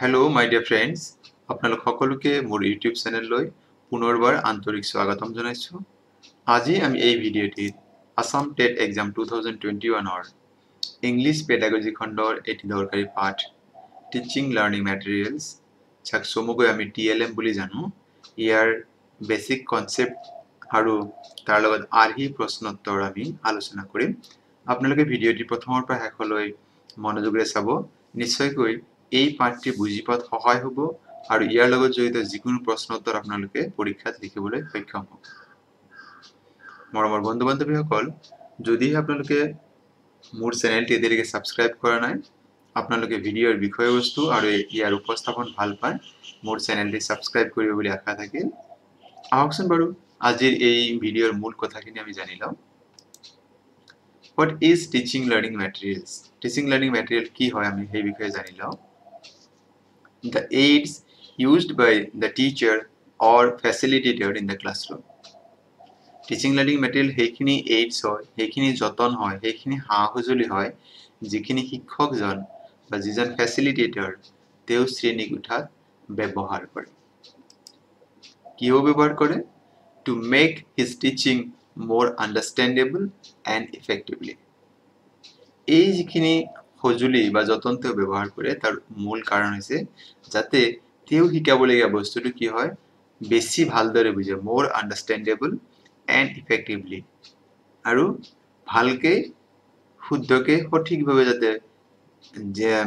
Hello' মাই dear friends, আপোনালোক সকলোকে মোৰ ইউটিউব চেনেললৈ পুনৰবাৰ আন্তৰিক স্বাগতম জনাইছোঁ। আজি আমি এই ভিডিঅ'টিত আসাম টেট এক্সাম 2021ৰ ইংলিছ পেডাগজি খণ্ডৰ এটি দৰকাৰী পাঠ টিচিং লাৰ্ণিং মেটেৰিয়েলছ, যাক চমুকৈ আমি TLM বুলি জানো, ইয়াৰ বেছিক কনচেপ্ট আৰু তাৰ লগত আৰ্হি প্ৰশ্নোত্তৰ আমি আলোচনা কৰিম। আপোনালোকে ভিডিঅ'টি প্ৰথমৰ পৰা শেষলৈ মনোযোগেৰে চাব। নিশ্চয়কৈ এই পাঠটি বুজি পোৱাত সহায় হ'ব আৰু ইয়াৰ লগত জড়িত যিকোনো প্ৰশ্নোত্তৰ আপোনালোকে পৰীক্ষাত লিখিবলৈ সক্ষম হ'ব। মৰমৰ বন্ধু বান্ধৱীসকল, যদিহে আপোনালোকে মোৰ চেনেলটি এতিয়ালৈকে ছাবস্ক্ৰাইব কৰা নাই, আপোনালোকে ভিডিঅ'ৰ বিষয়বস্তু আৰু ইয়াৰ উপস্থাপন ভাল পায়, মোৰ চেনেলটি ছাবস্ক্ৰাইব কৰিব বুলি আশা থাকিল। আহকচোন বাৰু আজিৰ এই ভিডিঅ'ৰ মূল কথাখিনি আমি জানি লওঁ। What is teaching learning materials? Teaching learning material কি হয় আমি সেই বিষয়ে জানি লওঁ। The aids used by the teacher or facilitator in the classroom. Teaching learning material সেইখিনি aids হয়, সেইখিনি যতন হয়, সেইখিনি সা-সঁজুলি হয় যিখিনি শিক্ষকজন বা যিজন ফেচিলিটেটৰ তেওঁ শ্ৰেণী কোঠাত ব্যৱহাৰ কৰে। কিয় ব্যৱহাৰ কৰে? To make his teaching more understandable and effectively. এই যিখিনি সঁজুলি বা যতন তেওঁ ব্যৱহাৰ কৰে তাৰ মূল কাৰণ হৈছে যাতে তেওঁ শিকাবলগীয়া বস্তুটো কি হয় বেছি ভালদৰে বুজে, more understandable and effectively, আৰু ভালকে শুদ্ধকে সঠিকভাৱে যাতে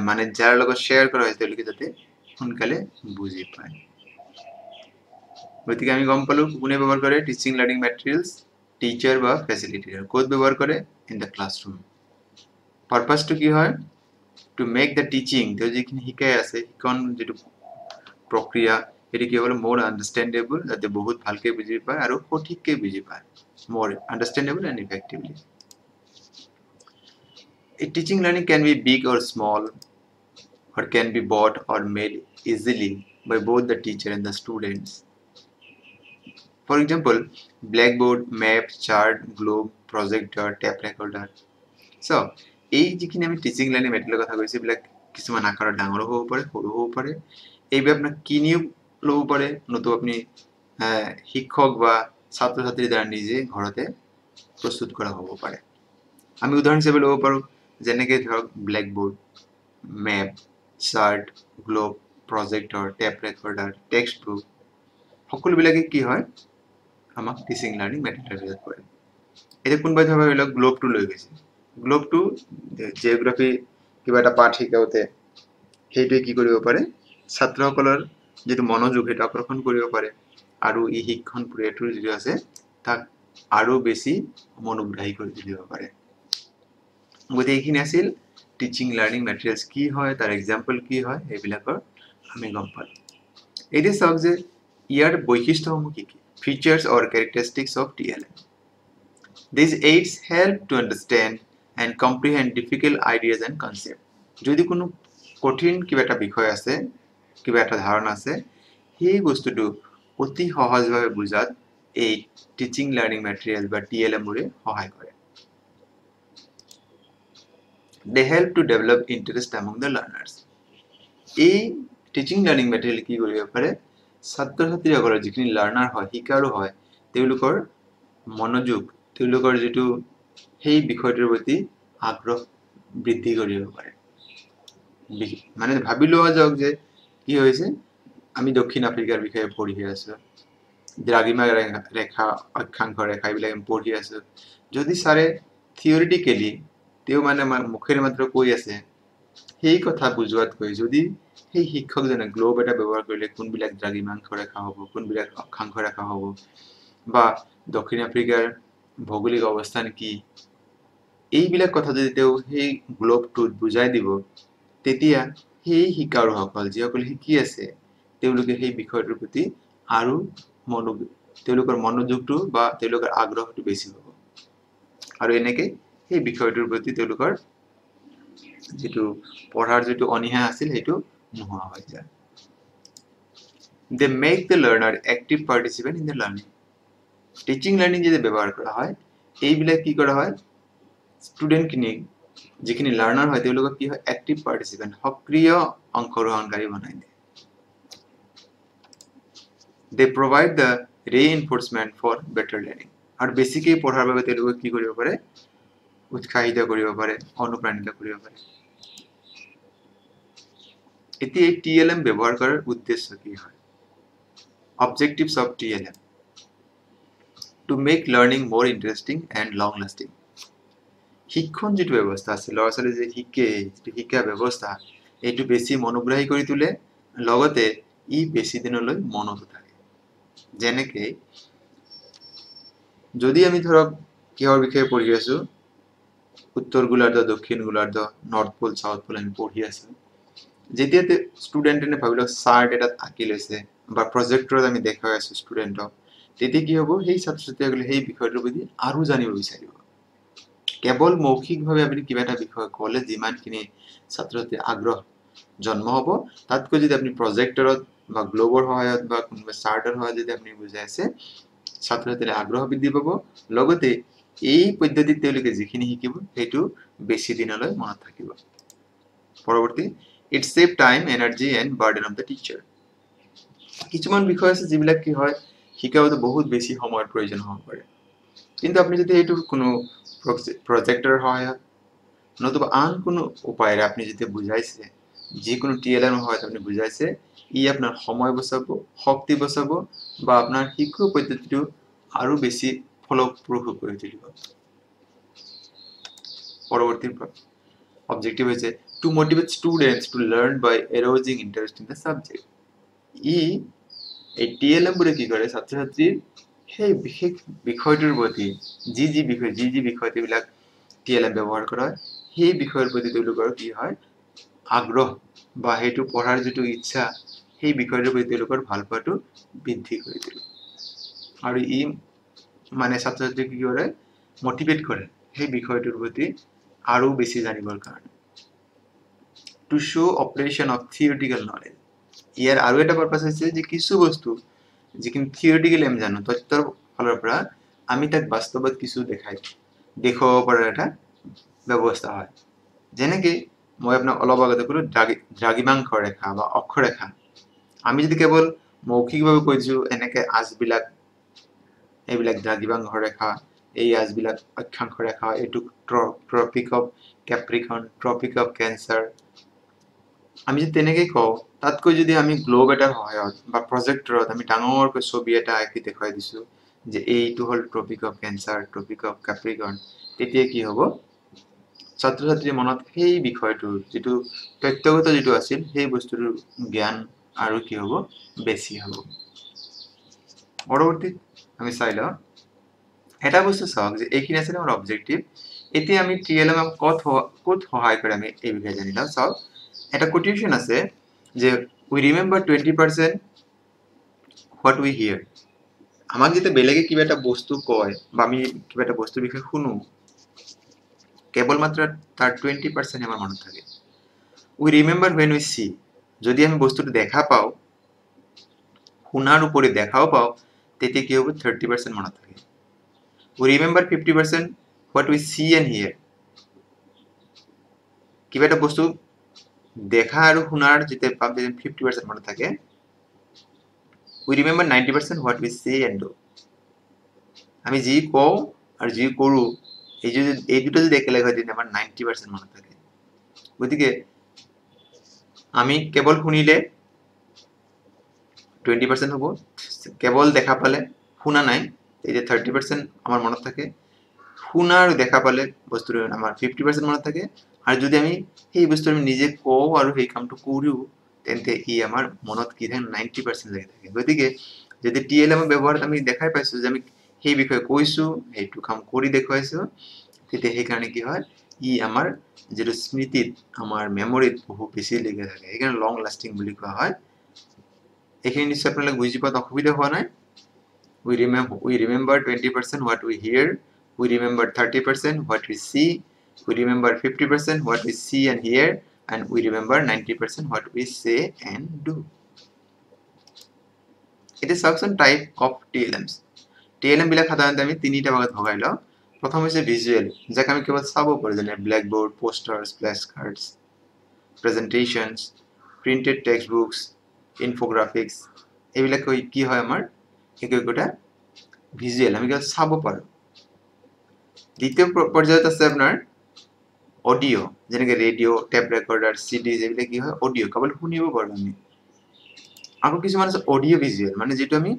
মানে যাৰ লগত শ্বেয়াৰ কৰা হয় তেওঁলোকে যাতে সোনকালে বুজি পায়। গতিকে আমি গম পালো কোনে ব্যৱহাৰ কৰে টিচিং লাৰ্নিং মেটেৰিয়েলছ, টিচাৰ বা ফেচিলিটেটৰ। ক'ত ব্যৱহাৰ কৰে? In the classroom. পাৰপাছটো কি হয়? টু মেক দ্য টিচিং, তেওঁ যিখিনি শিকাই আছে শিকন যিটো প্ৰক্ৰিয়া সেইটো কি হ'ল মোৰ আণ্ডাৰষ্টেণ্ডেবল, যাতে বহুত ভালকে বুজি পায় আৰু সঠিককে বুজি পায়, মোৰ understandable and effectively. A teaching learning can be big or small, or can be bought or made easily by both the teacher and the students. For example, blackboard, map, chart, globe, projector, tape recorder. So, এই যিখিনি আমি teaching learning মেটেৰিয়েলৰ কথা কৈছোঁ, এইবিলাক কিছুমান আকাৰত ডাঙৰো হ'ব পাৰে, সৰু হ'ব পাৰে। এইবিলাক আপোনাক কিনিও ল'ব পাৰে, নতুবা আপুনি শিক্ষক বা ছাত্ৰ ছাত্ৰীৰ দ্বাৰা নিজে ঘৰতে প্ৰস্তুত কৰা হ'ব পাৰে। আমি উদাহৰণ হিচাপে ল'ব পাৰোঁ, যেনেকৈ ধৰক ব্লেকবোৰ্ড, মেপ, চাৰ্ট, গ্লোব, প্ৰজেক্টৰ, টেপ ৰেকৰ্ডাৰ, টেক্সট বুক, সকলোবিলাকে কি হয় আমাক টিচিং লাৰ্নিং মেটেৰিয়েল কৰে। এতিয়া কোনোবাই ধৰক গ্লোবটো লৈ গৈছে, গ্লোবটো জিঅ'গ্ৰাফি কিবা এটা পাঠ শিকাওঁতে সেইটোৱে কি কৰিব পাৰে ছাত্ৰসকলৰ যিটো মনোযোগ সেইটো আকৰ্ষণ কৰিব পাৰে আৰু এই শিক্ষণ প্ৰক্ৰিয়াটোৰ যিটো আছে তাক আৰু বেছি মনোগ্ৰাহী কৰি তুলিব পাৰে। গতিকে এইখিনি আছিল টিচিং লাৰ্নিং মেটেৰিয়েলছ কি হয়, তাৰ এক্সাম্পল কি হয়, এইবিলাকৰ আমি গম পালোঁ। এতিয়া চাওক যে ইয়াৰ বৈশিষ্ট্যসমূহ কি কি? Features or characteristics of TLM. These aids help to understand and comprehend difficult ideas and concepts. যদি কোনো কঠিন কিবা এটা বিষয় আছে, কিবা এটা ধাৰণা আছে, সেই বস্তুটো অতি সহজভাৱে বুজাত এই টিচিং লাৰ্নিং মেটেৰিয়েল বা TLM বোৰে সহায় কৰে। They help to develop interest among the learners. এই টিচিং লাৰ্নিং মেটেৰিয়েল কি কৰিব পাৰে? ছাত্ৰ ছাত্ৰীসকলৰ যিখিনি লাৰ্নাৰ হয়, শিকাৰু হয়, তেওঁলোকৰ মনোযোগ, তেওঁলোকৰ যিটো সেই বিষয়টোৰ প্ৰতি আগ্ৰহ বৃদ্ধি কৰিব পাৰে। মানে ভাবি লোৱা যাওক যে কি হৈছে, আমি দক্ষিণ আফ্ৰিকাৰ বিষয়ে পঢ়ি আছো, দ্ৰাঘিমা ৰেখা, অক্ষাংশ ৰেখা এইবিলাক আমি পঢ়ি আছো। যদি ছাৰে থিয়ৰিটিকেলি তেওঁ মানে মুখেৰে মাত্ৰ কৈ আছে, সেই কথা বুজোৱাতকৈ যদি সেই শিক্ষকজনে গ্লোব এটা ব্যৱহাৰ কৰিলে কোনবিলাক দ্ৰাঘিমাংশ ৰেখা হ'ব, কোনবিলাক অক্ষাংশ ৰেখা হ'ব, বা দক্ষিণ আফ্ৰিকাৰ ভৌগোলিক অৱস্থান কি, এইবিলাক কথা যদি তেওঁ সেই গ্লোবটোত বুজাই দিব, তেতিয়া সেই শিকাৰুসকল যিসকলে শিকি আছে তেওঁলোকে সেই বিষয়টোৰ প্ৰতি আৰু তেওঁলোকৰ মনোযোগটো বা তেওঁলোকৰ আগ্ৰহটো বেছি হ'ব আৰু এনেকে সেই বিষয়টোৰ প্ৰতি তেওঁলোকৰ যিটো পঢ়াৰ যিটো অনীহা আছিল সেইটো নোহোৱা হৈ যায়। They make the learner active participant in the learning. Teaching learning যদি ব্যৱহাৰ কৰা হয়, এইবিলাক কি কৰা হয় ষ্টুডেণ্টখিনিক যিখিনি লাৰ্ণাৰ হয় তেওঁলোকক কি হয় এক্টিভ পাৰ্টিচিপেণ্ট সক্ৰিয় অংশগ্ৰহণকাৰী বনাই দিয়ে they provide the reinforcement for better learning আৰু বেছিকৈ পঢ়াৰ বাবে তেওঁলোকে কি কৰিব পাৰে উৎসাহিত কৰিব পাৰে অনুপ্ৰাণিত কৰিব পাৰে এতিয়া TLM ব্যৱহাৰ কৰাৰ উদ্দেশ্য কি হয় objectives of TLM to make learning more interesting and long lasting শিক্ষণ যেটো ব্যৱস্থা আছে ল'ৰা ছোৱালী যে শিকে শিক্ষা ব্যৱস্থা এইটো বেছি মনোগ্ৰাহী কৰি তোলে লগতে ই বেছি দিনলৈ মনত থাকে যেনেকে যদি আমি ধৰক কিহৰ বিষয়ে পঢ়ি আছো উত্তৰ গোলাৰ্ধ দক্ষিণ গোলাৰ্ধ নৰ্থ পোল সাউথ পোল আমি পঢ়ি আছো যেতিয়া ষ্টুডেণ্টে ভাবিলো চাৰ্ট এটাত আঁকি লৈছে বা প্ৰজেক্টৰত আমি দেখাই আছো ষ্টুডেণ্টক তেতিয়া কি হ'ব সেই ছাত্ৰ-ছাত্ৰীসকলে সেই বিষয়টোৰ প্ৰতি আৰু জানিব বিচাৰিব কেৱল মৌখিকভাৱে আপুনি কিবা এটা বিষয় ক'লে যিমানখিনি ছাত্ৰ-ছাত্ৰীৰ আগ্ৰহ জন্ম হ'ব তাতকৈ যদি আপুনি প্ৰজেক্টৰত বা গ্লোবৰ সহায়ত বা কোনোবা চাৰ্টৰ সহায়ত যদি আপুনি বুজাই আছে ছাত্ৰ-ছাত্ৰীৰ আগ্ৰহ বৃদ্ধি পাব লগতে এই পদ্ধতিত তেওঁলোকে যিখিনি শিকিব সেইটো বেছি দিনলৈ মনত থাকিব পৰৱৰ্তী it save time energy and burden of the teacher কিছুমান বিষয় আছে যিবিলাক কি হয় শিকাওতে বহুত বেছি সময়ৰ প্ৰয়োজন হ'ব পাৰে কিন্তু আপনি যদি এইটো কোনো প্ৰজেক্টৰ সহায়ত নতুবা আন কোনো উপায়েৰে আপনি যদি বুজাইছে যিকোনো TLM সহায়ত আপনি বুজাইছে ই আপোনাৰ সময় বচাব শক্তি বচাব বা আপোনাৰ শিক্ষা পদ্ধতিটো আৰু বেছি ফলপ্ৰসূ কৰি তুলিব পৰৱৰ্তী objective is to motivate students to learn by arousing interest in the subject এই TLM বলে কি কৰে ছাত্ৰ-ছাত্ৰীৰ সেই বিশেষ বিষয়টোৰ প্ৰতি যি বিষয়বিলাক TLM ব্যৱহাৰ কৰা সেই বিষয়ৰ প্ৰতি তেওঁলোকৰ কি হয় আগ্ৰহ বা হেতু পঢ়াৰ যেটো ইচ্ছা সেই বিষয়টোৰ প্ৰতি তেওঁলোকৰ ভাল পাটো বৃদ্ধি কৰি দিয়ে আৰু ই মানে ছাত্ৰ-ছাত্ৰীক কি কৰে মোটিভেট কৰে সেই বিষয়টোৰ প্ৰতি আৰু বেছি জানিবৰ কাৰণে to show operation of theoretical knowledge ইয়াৰ আৰু এটা পাৰপাস আছে যে কিছু বস্তু যিখিনি থিওৰিটিক্যালি আমি জানো তত্ত্বৰ ফলৰ পৰা আমি তাক বাস্তৱত কিছু দেখাব পৰা এটা ব্যৱস্থা হয় যেনেকৈ মই আপোনাক অলপ আগতে ক'লো দ্ৰাঘিমাংশ ৰেখা বা অক্ষৰেখা আমি যদি কেৱল মৌখিকভাৱে কৈছো এনেকে আজবিলাক এইবিলাক দ্ৰাঘিমাংশ ৰেখা এই আজবিলাক অক্ষাংশ ৰেখা এইটো tropic of Capricorn tropic of cancer আমি যদি তেনেকে কওঁ তাতকৈ যদি আমি গ্লোব এটাৰ সহায়ত বা প্ৰজেক্টৰত আমি ডাঙৰকৈ ছবি এটা আঁকি দেখাই দিছো যে এইটো হল tropic of cancer tropic of Capricorn তেতিয়া কি হ'ব ছাত্ৰ-ছাত্ৰীৰ মনত সেই বিষয়টো যেটো তথ্যগত যেটো আছিল সেই বস্তুৰ জ্ঞান আৰু কি হ'ব বেছি হ'ব পৰৱৰ্তী আমি চাইলা এটা বস্তু চাওক যে এইখিনি আছে আমাৰ অবজেক্টিভ এতিয়া আমি TLM ক'ত সহায় কৰে আমি এই বিষয়ে জানিলা চাওক এটা কোটেশন আছে যে we remember 20% what we hear আমাক যেতে বেলেগে কিবা এটা বস্তু কয় বা আমি কিবা এটা বস্তুৰ বিষয়ে শুনো কেৱল মাত্ৰ তাৰ 20% আমাৰ মনত থাকে we remember when we see যদি আমি বস্তুটো দেখা পাও শুনাৰ উপৰি দেখাও পাও তেতিয়া কি হ'ব 30% মনত থাকে we remember 50% what we see and hear কিবা এটা বস্তু দেখা আৰু শুনাৰ যেতে 50% মনত থাকে we remember 90% what we say and do আমি যি কও আৰু যি কৰো এই দুটো যদি একেলগে হয় তেতিয়া আমাৰ 90% মনত থাকে গতিকে আমি কেৱল শুনিলে 20% হ'ব কেৱল দেখা পালে শুনা নাই এই 30% আমাৰ মনত থাকে শুনা আৰু দেখা পালে বস্তুটো আমাৰ 50% মনত থাকে আৰু যদি আমি এই বস্তু আমি নিজে কও আৰু এই কামটো কৰো তেন্তে ই আমাৰ মনত কি থাকে 90% লাগি থাকে গতিকে যদি TLM ব্যৱহাৰত আমি দেখাই পাইছো যে আমি সেই বিষয়ে কৈছো এইটো কাম কৰি দেখাইছো তেতিয়া সেই কাৰণে কি হয় ই আমাৰ যেটো স্মৃতিত আমাৰ মেমৰিত বহুত বেছি লাগি থাকে এইকাৰণে লং লাস্টিং বুলি কোৱা হয় এইখিনি নিশ্চয় আপোনালোকে বুজি পোৱাত অসুবিধা হোৱা নাই we remember 20% what we hear we remember 30% what we see we remember 50% what we see and hear and we remember 90% what we say and do it is some type of TLMs TLM বিলাক সাধাৰণতে আমি তিনিটা ভাগত ভগাই লওঁ প্ৰথম হৈছে visual, যাক আমি কেৱল চাব পাৰোঁ, যেনে blackboard, posters, flash cards, presentations, printed text books, infographics, এইবিলাক কি হয় আমাৰ একোটা ভিজুৱেল, আমি কেৱল চাব পাৰোঁ। দ্বিতীয় পৰ্যায়ত আছে আপোনাৰ অডিঅ', যেনেকৈ ৰেডিঅ', টেপ ৰেকৰ্ডাৰ, চিডিজ, এইবিলাক কি হয় অডিঅ', কেৱল শুনিব পাৰোঁ আমি। আকৌ কিছুমান আছে অডিঅ' ভিজুৱেল, মানে যিটো আমি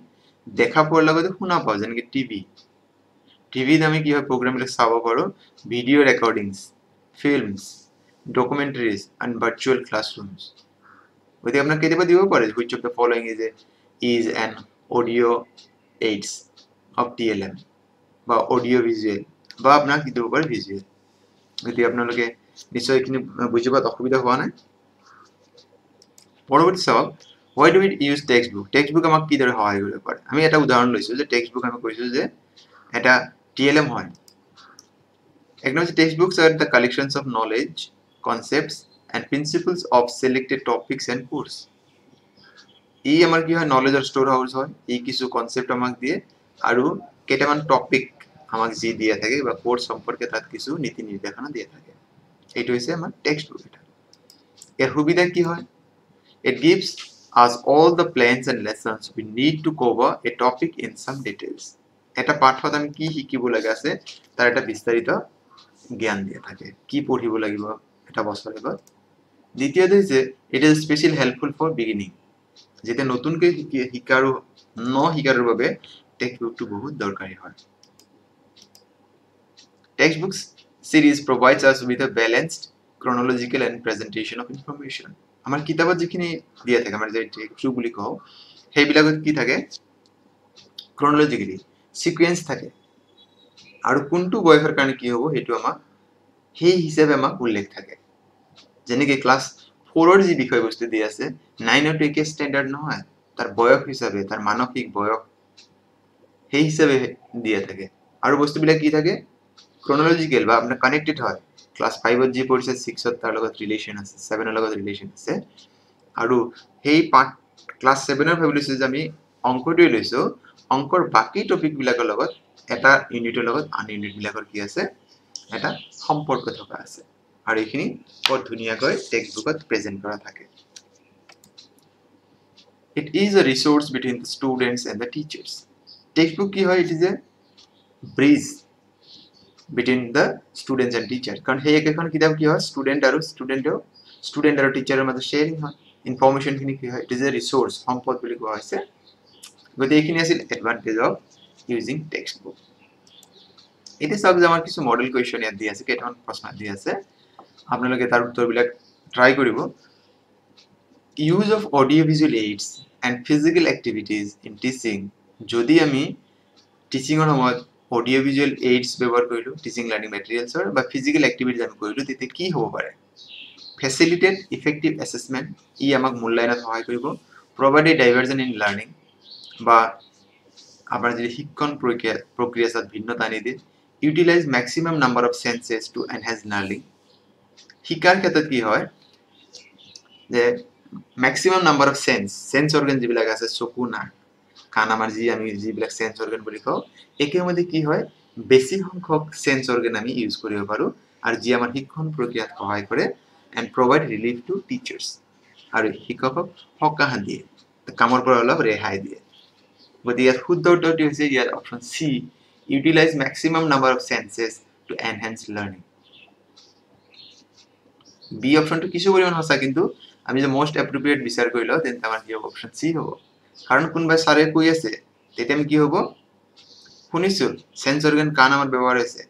দেখা পোৱাৰ লগতে শুনা পাওঁ, যেনেকৈ টিভিত আমি কি হয় প্ৰগ্ৰামবিলাক চাব পাৰোঁ, video' recordings, films, ডকুমেণ্টাৰীজ and virtual ক্লাছৰুমছ। গতিকে আপোনাক কেতিয়াবা দিব পাৰে, which of the following is an audio' AIDS of TLM, বা অডিঅ' ভিজুৱেল, বা আপোনাক দিব পাৰে ভিজুৱেল। গতিকে আপোনালোকে নিশ্চয় এইখিনি বুজি পোৱাত অসুবিধা হোৱা নাই। পৰৱৰ্তী চাওক, why do we use textbook? Text book আমাক কিদৰে সহায় কৰিব পাৰে? আমি এটা উদাহৰণ লৈছোঁ যে টেক্সট বুক আমি কৈছোঁ যে এটা TLM হয়। Acknowledge textbooks are the collections of knowledge, concepts and principles of selected topics and course. ই আমাৰ কি হয় নলেজৰ ষ্ট'ৰ হাউচ হয়। ই কিছু কনসেপ্ট আমাক দিয়ে আৰু কেইটামান টপিক আমাক যি দিয়া থাকে বা কোৰ্স সম্পৰ্কে তাত কিছু নীতি নিৰ্দেশনা দিয়া থাকে। এইটো হৈছে আমাৰ টেক্সট বুক। এটা ইয়াৰ সুবিধা কি হয়? It gives us all the plans and lessons we need to cover a topic in some details. এটা পাঠত আমি কি শিকিব লাগে আছে তাৰ এটা বিস্তাৰিত জ্ঞান দিয়া থাকে, কি পঢ়িব লাগিব এটা বছৰত। দ্বিতীয়তে হৈছে it is especially helpful for beginning, যেটা নতুনকৈ শিকাৰো শিকাৰৰ বাবে টেক্সট বুকটো বহুত দৰকাৰী হয়। Text books series provides us with a balanced, chronological and presentation of information. আমাৰ কিতাপত যিখিনি দিয়া থাকে, আমাৰ যে টেক্সট বুক বুলি কওঁ, সেইবিলাকত কি থাকে chronologically সিকুৱেন্স থাকে আৰু কোনটো বয়সৰ কাৰণে কি হ'ব সেইটো আমাক সেই হিচাপে আমাক উল্লেখ থাকে। যেনেকৈ ক্লাস 4 ৰ যি বিষয়বস্তু দিয়া আছে 9 ৰ একে ষ্টেণ্ডাৰ্ড নহয়, তাৰ বয়স হিচাপে, তাৰ মানসিক বয়স সেই হিচাপে দিয়া থাকে। আৰু বস্তুবিলাক কি থাকে chronological বা আপোনাৰ কানেক্টেড হয়। ক্লাস 5 ত যি পঢ়িছে 6 ত তাৰ লগত ৰিলেচন আছে, 7 ৰ লগত ৰিলেচন আছে। আৰু সেই ক্লাস 7 ৰ ভাবিলৈছো যে আমি অংকটোৱে লৈছো, অংকৰ বাকি টপিক বিলাকৰ লগত এটা ইউনিটৰ লগত আন ইউনিট বিলাকৰ কি আছে এটা সম্পৰ্ক থকা আছে। আৰু এইখিনি বৰ ধুনীয়াকৈ টেক্সট বুকত প্ৰেজেন্ট কৰা থাকে। It is a resource between the students and the teachers. Text book কি হয়? It is a bridge between the students and teachers. কারণ সেই একেখন কিতাপ কি হয় স্টুডেন্ট আৰু টিচাৰৰ মাজত শেয়াৰিং হয়, ইনফৰমেশন খিনি কি হয়, it is a resource, সম্পদ বুলি কোৱা হৈছে। গতিকে এইখিনি আছিল advantage of using text book. এতিয়া চাওক যে আমাৰ কিছু মডেল কুৱেশ্যন ইয়াত দিয়া আছে, কেইটামান প্ৰশ্ন দিয়া আছে, আপোনালোকে তাৰ উত্তৰবিলাক ট্ৰাই কৰিব। Use of audiovisual aids and physical activities in teaching. যদি আমি টিচিংৰ সময়ত audiovisual aids ব্যৱহাৰ কৰিলো, টিচিং লাৰ্নিং মেটেৰিয়েলছৰ বা ফিজিক্যাল এক্টিভিটিজ আমি কৰিলো, তেতিয়া কি হ'ব পাৰে? Facilitate effective assessment, ই আমাক মূল্যায়নত সহায় কৰিব। Provide a diversion in learning, বা আমাৰ যি শিক্ষণ প্ৰক্ৰিয়া তাত ভিন্নতা আনি দিয়ে। Utilize maximum number of senses to enhance learning. শিকাৰ ক্ষেত্ৰত কি হয় যে maximum number of sense organ যিবিলাক আছে, চকু, নাক, কাণ, আমাৰ আমি যিবিলাক সেন্স অর্গান বুলি কওঁ, একে মধ্যে কি হয় বেছি সংখ্যক সেন্স অর্গান আমি ইউজ কৰিব পাৰো আৰু যি আমাৰ শিক্ষণ প্ৰক্ৰিয়াত সহায় কৰে and provide relief to teachers, আৰু শিক্ষকক সকাহ দিয়ে, কামৰ পৰা অলপ ৰেহাই দিয়ে। গতিকে ইয়াত শুদ্ধ উত্তৰটো হৈছে ইয়াৰ option C, utilize maximum number of senses to enhance learning. B অপশ্যনটো কিছু পৰিমাণ সঁচা, কিন্তু আমি যে মোস্ট এপ্ৰোপ্ৰিয়েট বিচাৰ কৰি লওঁ তেন্তে আমাৰ কি হ'ব অপশ্যন সি হ'ব। কাৰণ কোনোবাই ছাৰে কৈ আছে তেতিয়া আমি কি হ'ব শুনিছো, সেন্স অৰ্গান কাণ আমাৰ ব্যৱহাৰ হৈছে,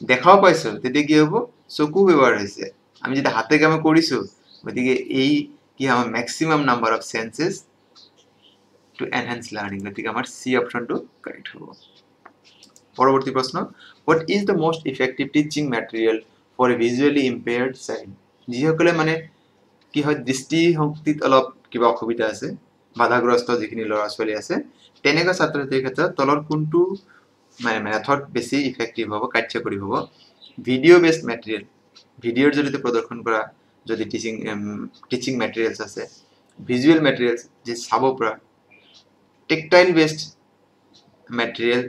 দেখাও পাইছো তেতিয়া কি হ'ব চকু ব্যৱহাৰ হৈছে, আমি যেটা হাতে কামে কৰিছো, গতিকে এই কি আমাৰ maximum number of senses to enhance learning, গতিকে আমাৰ সি অপশ্যনটো কাৰেক্ট হ'ব। পৰৱৰ্তী প্ৰশ্ন, what is the most effective teaching material for a visually impaired child? যিসকলে মানে কি হয় দৃষ্টিশক্তিত অলপ কিবা অসুবিধা আছে, বাধাগ্ৰস্ত যিখিনি ল'ৰা ছোৱালী আছে, তেনেকুৱা ছাত্ৰ ছাত্ৰীৰ ক্ষেত্ৰত তলৰ কোনটো মেথড বেছি ইফেক্টিভ হ'ব, কাৰ্যকৰী হ'ব? ভিডিঅ' বেছড মেটেৰিয়েল, ভিডিঅ'ৰ জৰিয়তে প্ৰদৰ্শন কৰা যদি টিচিং মেটেৰিয়েলছ আছে, ভিজুৱেল মেটেৰিয়েলছ যি চাব পৰা, টেকটাইল বেছড মেটেৰিয়েল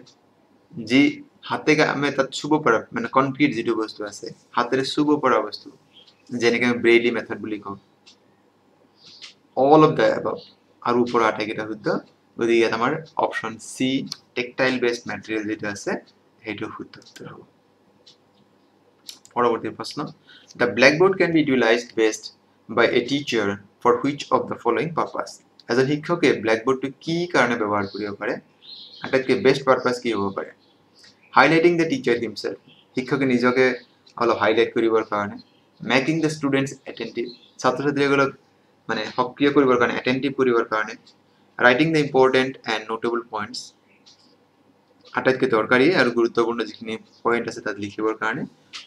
যি হাতে আমি তাত চুব পৰা মানে কনক্ৰিট যিটো বস্তু আছে হাতেৰে চুব পৰা বস্তু যেনেকৈ আমি ব্ৰেইলি মেথড বুলি কওঁ all of the above আৰু ওপৰৰ আটাইকেইটা শুদ্ধ গতিকে ইয়াত আমাৰ option C tactile based material যেটো আছে সেইটো শুদ্ধ উত্তৰ হ'ব পৰৱৰ্তী প্ৰশ্ন the blackboard can be utilized best by a teacher for which of the following purpose এজন শিক্ষকে ব্ল্যাকবোৰ্ডটো কি কাৰণে ব্যৱহাৰ কৰিব পাৰে আটাইতকৈ বেষ্ট পাৰপাস কি হ'ব পাৰে highlighting the teacher himself শিক্ষকে নিজকে অলপ হাইলাইট কৰিবৰ কাৰণে making the students attentive ছাত্ৰ ছাত্ৰীসকলক মানে সক্ৰিয় কৰিবৰ কাৰণে attentive কৰিবৰ কাৰণে writing the important and notable points আটাইতকৈ দৰকাৰী আৰু গুৰুত্বপূৰ্ণ যিখিনি পইণ্ট আছে তাত লিখিবৰ কাৰণে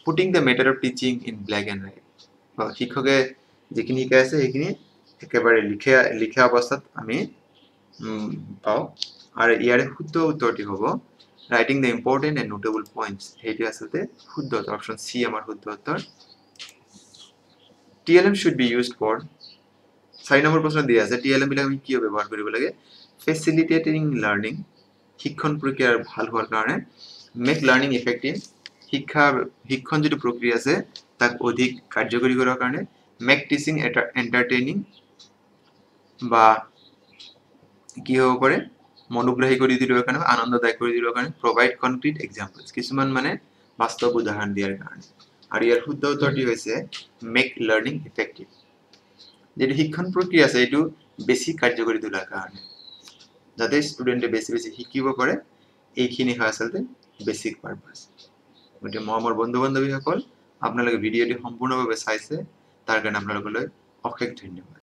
putting the matter of teaching in black and white শিক্ষকে যিখিনি শিকাই আছে সেইখিনি একেবাৰে লিখা অৱস্থাত আমি পাওঁ আৰু ইয়াৰে শুদ্ধ উত্তৰটি হ'ব writing the important and notable points সেইটো আচলতে শুদ্ধ উত্তৰ অপশ্যন সি আমাৰ শুদ্ধ উত্তৰ TLM should be used for 4 number প্ৰশ্ন দিয়া আছে TLM বিলাক আমি কিয় ব্যৱহাৰ কৰিব লাগে facilitating learning শিক্ষণ প্ৰক্ৰিয়া ভাল হোৱাৰ কাৰণে make learning effective শিক্ষণ যেটো প্ৰক্ৰিয়া আছে তাক অধিক কাৰ্যকৰী কৰাৰ কাৰণে make teaching entertaining বা কি হ'ব পাৰে মনোগ্ৰাহী কৰি দিবৰ কাৰণে আনন্দদায়ক কৰি দিবৰ কাৰণে provide concrete examples কিছুমান মানে বাস্তৱ উদাহৰণ দিয়াৰ কাৰণে আৰু ইয়াৰ শুদ্ধ উত্তৰটি হৈছে make learning effective যেটো শিক্ষণ প্ৰক্ৰিয়া আছে এটো বেছি কাৰ্যকৰী তোলাৰ কাৰণে যাতে ষ্টুডেন্টে বেছি শিকিব পাৰে এইখিনি হয় আচলতে বেসিক পাৰপাস গতিকে মোৰ বন্ধু বান্ধৱীসকল আপোনালোকে ভিডিঅ'টি সম্পূৰ্ণভাৱে চাইছে তাৰ কাৰণে আপোনালোকলৈ অশেষ ধন্যবাদ